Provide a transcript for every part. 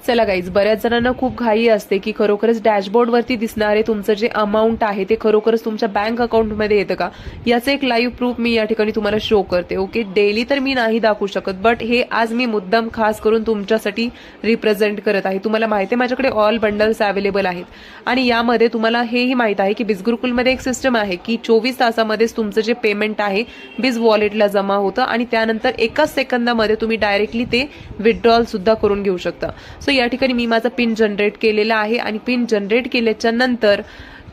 चला गाईज, बऱ्याच जणांना खूप घाई असते की खरोखरच डॅशबोर्डवरती दिसणारे तुमचं जे अमाऊंट आहे ते खरोखरच तुमच्या बँक अकाउंटमध्ये येतं का, याचं एक लाईव्ह प्रूफ मी या ठिकाणी तुम्हाला शो करते. ओके, डेली तर मी नाही दाखवू शकत, बट हे आज मी मुद्दाम खास करून तुमच्यासाठी रिप्रेझेंट करत आहे. तुम्हाला माहिती आहे माझ्याकडे ऑल बंडल्स अवेलेबल आहेत आणि यामध्ये तुम्हाला हेही माहित आहे की बिझगुरुकुलमध्ये एक सिस्टम आहे की 24 तासामध्येच तुमचं जे पेमेंट आहे बिझ वॉलेटला जमा होतं आणि त्यानंतर एकाच सेकंदामध्ये तुम्ही डायरेक्टली ते विथड्रॉल सुद्धा करून घेऊ शकता. सो या ठिकाणी मी माझा पिन जनरेट केलेला आहे आणि पिन जनरेट केल्याच्या नंतर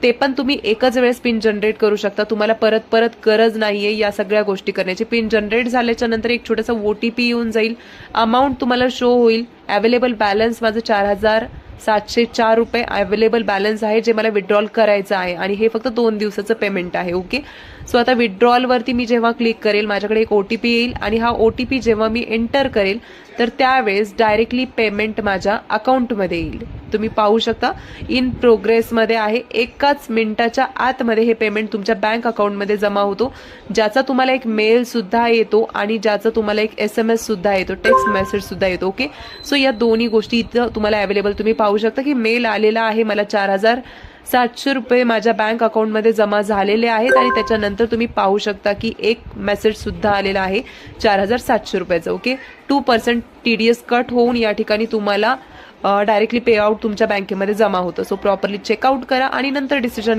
ते पण तुम्ही एकच वेळेस पिन जनरेट करू शकता. तुम्हाला परत परत गरज नाहीये या सगळ्या गोष्टी करण्याची. पिन जनरेट झाल्याच्या नंतर एक छोटासा OTP येऊन जाईल, अमाऊंट तुम्हाला शो होईल. अवेलेबल बॅलन्स माझं 4,704 रुपये अवेलेबल बॅलन्स आहे, जे मला विथड्रॉल करायचं आहे आणि हे फक्त 2 दिवसाचं पेमेंट आहे. ओके, सो आता विथड्रॉलवरती मी जेव्हा क्लिक करेल माझ्याकडे एक OTP येईल आणि हा OTP जेव्हा मी एंटर करेल तर त्यावेळेस डायरेक्टली पेमेंट माझ्या अकाउंटमध्ये येईल. तुम्ही पाहू शकता इन प्रोग्रेसमध्ये आहे. एकाच मिनिटाच्या आतमध्ये हे पेमेंट तुमच्या बँक अकाउंटमध्ये जमा होतो, ज्याचा तुम्हाला एक मेल सुद्धा येतो आणि ज्याचा तुम्हाला एक SMS सुद्धा येतो, टेक्स्ट मेसेज सुद्धा येतो. ओके, सो या दोन्ही गोष्टी इथं तुम्हाला अवेलेबल तुम्ही पाहू शकता की मेल आलेला आहे मला 4,700 रुपये माझ्या बँक अकाउंटमध्ये जमा झालेले आहेत आणि त्याच्यानंतर तुम्ही पाहू शकता की एक मेसेज सुद्धा आलेला आहे 4,700 रुपयाचा. ओके, 2% TDS कट होऊन या ठिकाणी तुम्हाला डायरेक्टली पे आउट तुमच्या बँकेमध्ये जमा होतं. सो प्रॉपरली चेकआउट करा आणि नंतर डिसिजन